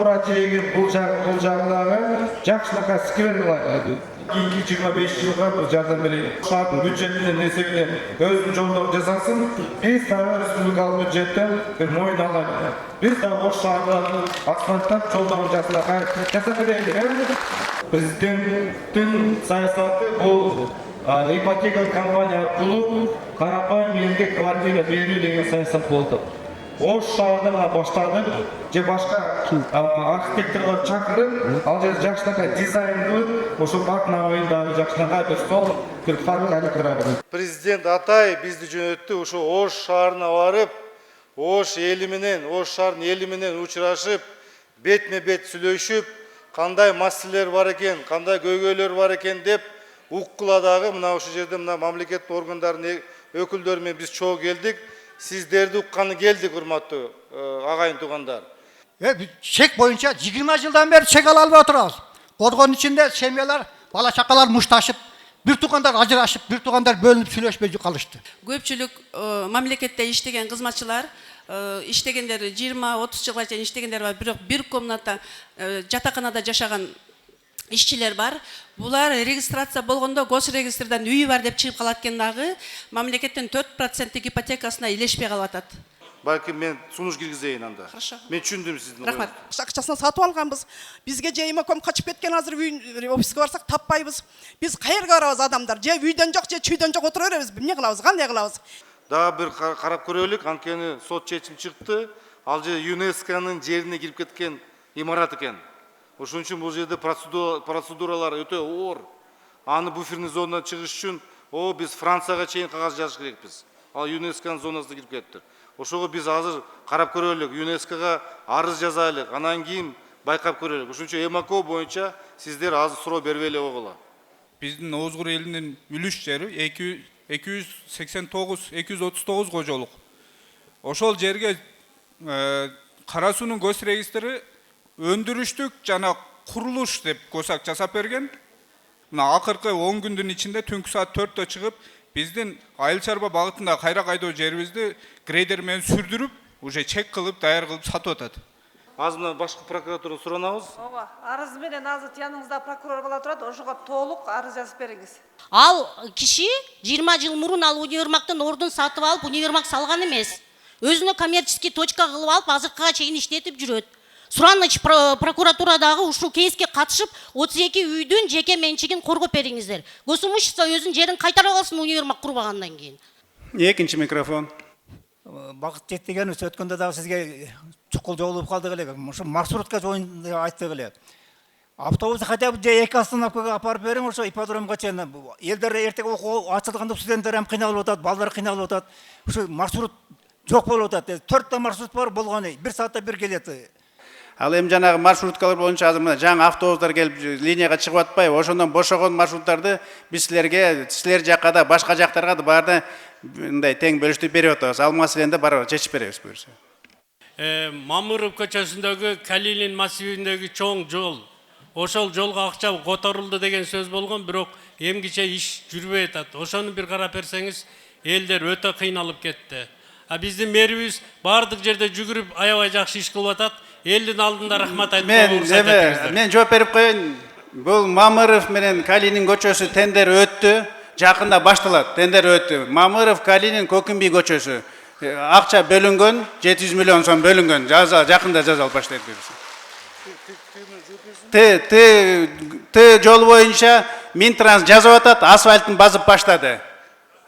Акбура жегин бул жагдагы жакшылыкка сквер кылат. 25 жылга жардам берейин. Шаардын бюджетинен эсебинен өзүнүн жолдорун жасасын. Биз дагы республикалык бюджеттен бир моюн алайлы. Биз дагы Ош шаарында асфальттап жолдорун жасап берели. Президенттин саясаты бул ипотека компания аркылуу карапайым элге квартира берүү деген саясат болду. Ош шаарына баштадык, же башка архитекторлор чакырып, ал жерде жакшынакай дизайн кылып, ошо парктын айылдагы жакшынакай бир стол, бир парк айлыктырабыз. Президент Атай бизди жөнөттү, ошо Ош шаарына барып, Ош эли менен, Ош шаарынын эли менен учурашып, бетме-бет сүйлөшүп, кандай маселелер бар экен, кандай көйгөйлөр бар экен деп уккуладагы мына ошол жерде мына мамлекеттик органдардын өкүлдөрү менен биз чогуу келдик. Сиздерди укканы келдик, урматтуу агайын туугандар. Чек боюнча 20 жылдан бери чек ала албай отурабыз. Коргоонун ичинде семьялар, бала чакалар мушташып, бир туугандар ажырашып, бир туугандар бөлүнүп сүйлөшпөй калышты. Көпчүлүк мамлекетте иштеген кызматчылар, иштегендер 20-30 жылга чейин иштегендер бар, бирок бир комната жатаканада жашаган ишчилер бар. Булар регистрация болгондо госрегистрдан үйү бар деп чыгып калат экен дагы, мамлекеттин 4% ипотекасына илешпей калып атат. Балким мен сунуш киргизейин анда. Хорошо. Мен түшүндүм сиздин. Рахмат. Акчасын сатып алганбыз. Бизге же имаком качып кеткен, азыр офиске барсак таппайбыз. Биз каерге барабыз адамдар? Же үйдөн жок, же чүйдөн жок отура беребиз. Эмне кылабыз? Кандай кылабыз? Дагы бир карап көрөлүк, анткени сот чечим чыкты. Ал же ЮНЕСКОнун жерине кирип кеткен имарат экен. Ошон үчүн бул жерде процедуралар өтө оор. Аны буферный зонадан чыгыш үчүн биз Францияга чейин кагаз жазыш керекпиз. Ал ЮНЕСКОнун зонасына кирип кетти. Ошого биз азыр карап көрөлүк, ЮНЕСКОга арыз жазайлык, анан кийин байкап көрөлүк. Ошон үчүн ЭМАКО боюнча сиздер азыр суроо бербей эле койгула. Биздин Оозгур элинин үлүш жери 239 кожолук. Ошол жерге Кара суунун гос регистри өндүрүштүк жана курулуш деп косак жасап берген. Мына акыркы 10 күндүн ичинде түнкү саат 4-тө чыгып, биздин айыл чарба багытында кайра кайдоо жерибизди грейдер менен сүрдүрүп, уже чек кылып, даяр кылып сатып атат. Азыр мына башкы прокуратурадан суранабыз. Ооба, арыз менен азыр яныңызда прокурор бала турат, ошого толук арыз жазып бериңиз. Ал киши 20 жыл мурун ал универмактын ордун сатып алып, универмак салган эмес. Өзүнө коммерческий точка кылып алып, азыркыга чейин иштетип жүрөт. Сураныч прокуратурадагы ушул кейске катышып, 32 үйдүн жеке менчигин коргоп бериңиздер. Госимущество өзүнүн жерин кайтарып алсын универмак курбагандан кийин. Экинчи микрофон. Багыт жетпегенибиз өткөндө дагы сизге чукул жолугуп калдык эле. Ошо маршрутка жөнүндө айттык эле. Автобусты хотя бы же 2 остановкага апарып бериң, ошо ипподромго чейин. Элдер эртеге окуу ачылганда студенттер ham кыйналып атат, балдар кыйналып атат. Ошо маршрут жок болуп атат. 4 маршрут бар болгону 1 саатта бир келет. Ал эми жанагы маршруткалар боюнча азыр мына жаңы автобустар келип линияга чыгып атпайбы? Ошондон бошогон маршруттарды биз силерге, силер жакка да, башка жактарга да баарды мындай тең бөлүштүрүп берип атабыз. Ал маселени да барыбыр чечип беребиз буюрса. Мамыров көчөсүндөгү Калинин массивиндеги чоң жол. Ошол жолго акча которулду деген сөз болгон, бирок эмгиче иш жүрбөй атат. Ошону бир карап берсеңиз, элдер өтө кыйналып кетти. Биздин мэрибиз бардык жерде жүгүрүп аябай жакшы иш кылып атат. Элдин алдында рахмат айтып мен жооп берип коеюн. Бул Мамыров менен Калинин көчөсү тендер өттү. Жакында башталат. Тендер өттү. Мамыров, Калинин, Көкүмбий көчөсү. Акча бөлүнгөн, 700 миллион сом бөлүнгөн. Жакында жазалып баштайт берсин. Т жол боюнча Минтранс жазып атат, асфальтын базып баштады.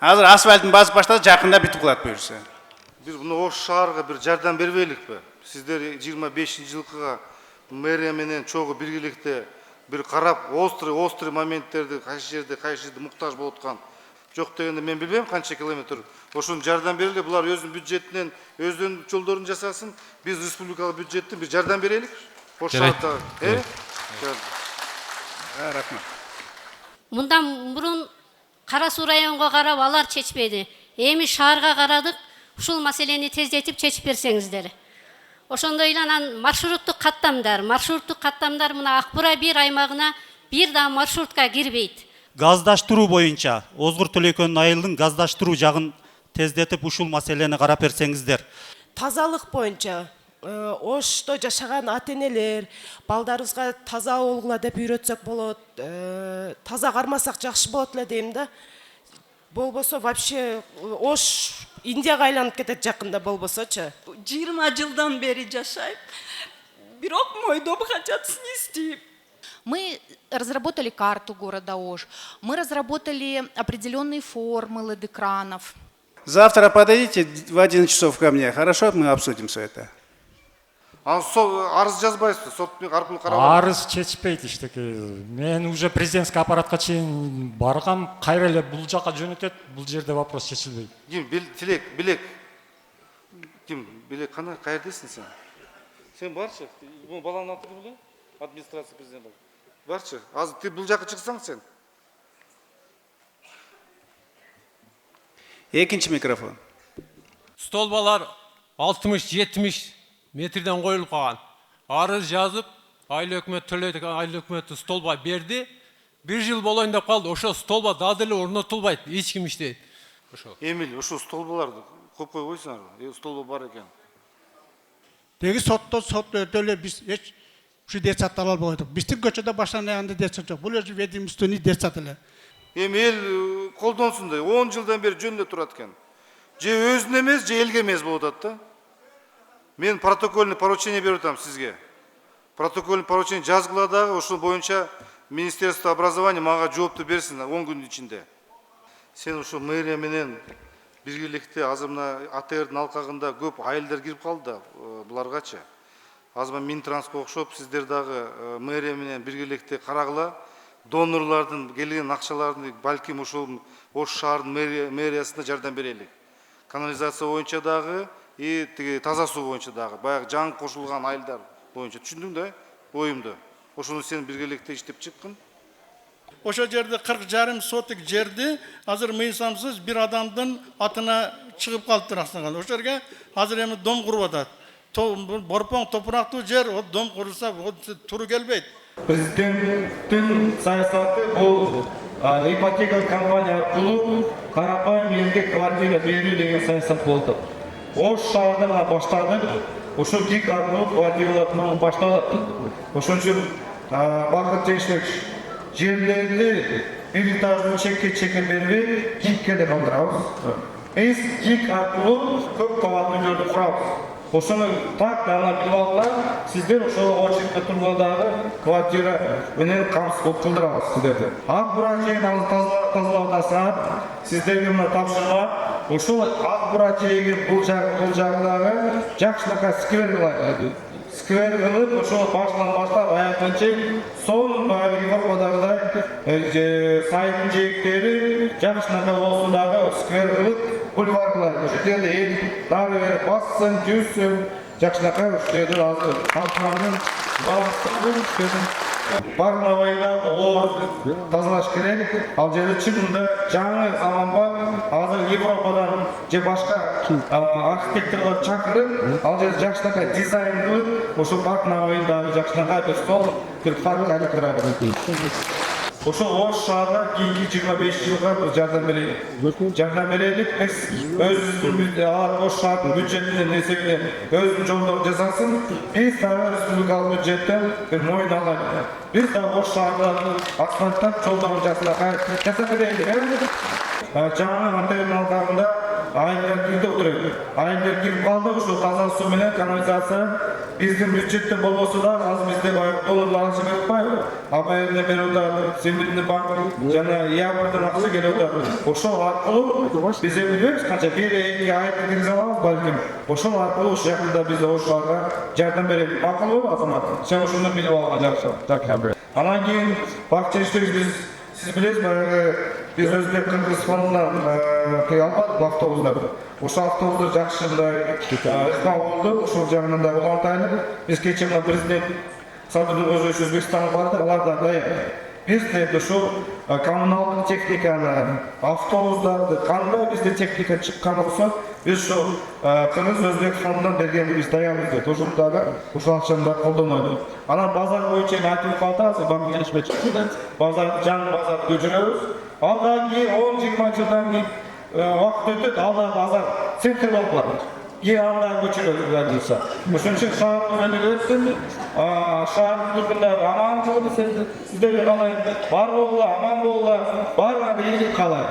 Азыр асфальтын базып баштады, жакында бүтүп калат буюрса. Биз муну Ош шаарга бир жардам бербейликпи? Сиздер 25-жылкыга мэрия менен чогуу биргеликте бир карап, острый моменттерди кайсы жерде муктаж болуп аткан. Жок дегенде мен билбейм канча километр. Ошону жардам берели, булар өзүнүн бюджетинен өздөрүнүн жолдорун жасасын. Биз республикалык бюджеттен бир жардам берелик. Ош шаарда. Рахмат. Мындан мурун Кара суу районго карап алар чечпеди. Эми шаарга карадык, ушул маселени тездетип чечип берсеңиздер. Ошондой эле анан маршруттук каттамдар мына Акбура 1 аймагына бир да маршрутка кирбейт. Газдаштыруу боюнча Озгур Төлөкөнүн айылдын газдаштыруу жагын тездетип ушул маселени карап берсеңиздер. Тазалык боюнча ошто жашаган ата энелер балдарыбызга таза болгула деп үйрөтсөк болот, таза кармасак жакшы болот эле дейм да. Болбосо вообще Ош Индияга айланып кетет жакында болбосочу. 20 жылдан бери жашайм. Бирок мой дом хотят снести. Мы разработали карту города Ош, мы разработали определенные формулы экранов. Завтра подойдите в 11 часов ко мне, хорошо? Мы обсудим все это. Арыз жазбайсыз, сот аркылуу карап. Арыз чечпейт иштеки. Мен уже президентский аппаратка чейин баргам, кайра эле бул жака жөнөтөт, бул жерде вопрос чечилбейт. Ким Билек. Ким Билек кандай кайердесиң сен? Сен барчы, бул баланын аты ким эле? Администрация президенти. Барчы, азыр ти бул жака чыксаң сен. Экинчи микрофон. Столбалар 60-70 метрден коюлуп калган. Арыз жазып, айыл өкмөт төлөйт, айыл өкмөтү столба берди. 1 жыл болоюн деп калды. Ошо столба дагы эле орнотулбайт, эч ким иштейт. Ошо. Эмил, ошо столбаларды коюп койсуңар, столба бар экен. Теги сот эле биз эч ушу детсат ала албайдык. Биздин көчөдө баштан аягында детсат жок. Бул өзү ведомственный детсат эле. Эл колдонсун деп 10 жылдан бери жөнүндө турат экен. Же өзүнө эмес, же элге эмес болуп атат да. Мен протокольный поручение берип атам сизге. Протокольный поручение жазгыла дагы ошол боюнча Министерство образования мага жоопту берсин 10 күндүн ичинде. Сен ошо мэрия менен биргеликте азыр мына АТРдин алкагында көп айылдар кирип калды буларгачы. Азыр Минтранско окшоп сиздер дагы мэрия менен биргеликте карагыла. Донорлардын келген акчаларын балким ошол Ош шаардын мэриясына жардам берелик. Канализация боюнча дагы тиги таза суу боюнча дагы баягы жаңы кошулган айылдар боюнча түшүндүң да оюмду. Ошону сен биргеликте иштеп чыккын. Ошол жерде 40,5 соток жерди азыр мыйсамсыз бир адамдын атына чыгып калыптыр астынан. Ошол жерге азыр эми дом куруп атат. Борпоң топурактуу жер, о дом курулса туру келбейт. Президенттин саясаты бул ипотека компания аркылуу карапайым элге квартира берүү деген саясат болду. Ош шаарынан баштадык. Ошол гиг аркылуу квартиралардан башталат. Ошон үчүн Бакыт Жээнбеков жерлерди бир этаждын чекке бербей гигке деп алдырабыз. Биз гиг аркылуу көп кабаттуу үйлөрдү курабыз. Ошону так дана билип алгыла, сиздер ошол очеркте тургандагы квартира менен камсыз кылдырабыз сиздерди. Ак бурачейин тазалаудан саат сиздерге мына тапшырма. Ошол ак бурачейин бул жагдагы жакшынакай сквер кылып, ошол башынан баштап аяктан чейин сонун баягы Европадагыдай сайдын жээктери жакшынакай болсун дагы сквер кылып бульвар кылат. Ошол жерде эл дагы бассын, жүрсүн, жакшынакай ушул жерде азыр халкыбыздын Барнавайда оор тазалаш керек. Ал жерде чынында жаңы заманга азыр Европадан же башка архитекторлор чакырып, ал жерде жакшынакай дизайн кылып, ошол Барнавайдагы жакшынакай бир стол бир фарк алып ошол Ош шаарына кийинки 25 жылга жардам берели. Жардам берелик, биз өзүбүздүн Ош шаардын бюджетинен эсебинен өзүнүн жолдорун жасасын. Биз дагы республикалык бюджеттен бир моюн алайлы. Биз дагы Ош шаардын асфальттап жолдорун жасап берели. Жаңы АТРдин алкагында айылдар кирди отурат. Айылдар кирип калды, ошол таза суу менен канализация биздин бюджеттен болбосо да азыр бизде долларлар акча кетпайбы? АБМден берип атат, Землянный банк жана Ябырдан акча келип атат. Ошол аркылуу биз эми билебиз канча бир эки айда киргизе алабыз балким. Ошол аркылуу ушул жакында биз Ош шаарга жардам берели. Макулбу азамат? Сен ошону билип алган жакшы. Анан кийин Бакыт Жээнбеков сиз билесиз, баягы биз өзбек кыргыз фондунан албадык автобустар. Ошол автобустар жакшы ыкма болду. Ошол жагынан да улантайлык. Биз кечээ мына президент Садыр Нуркожоевич Өзбекстанга барды, алар да даяр. Биз ошол коммуналдык техниканы, автобустарды кандай бизде техника чыккан болсо, биз ошол кыргыз өзбек фондунан бергенди биз даярбыз дейт. Ошол дагы ушул акчаны да колдонойт. Анан базар боюнча айтып калды, азыр банк келишмечи. Базар жаңы базар көчүрөбүз. Андан кийин 10-20 жылдан кийин убакыт өтөт, ал базар центр болуп калат. аңдай көчөлөр болса. Ошон үчүн шаардын өттүн, шаардын тургундары аман болду, сиздерге калайм, бар болгула, аман болгула, баарыңарды ийгилик каалайм.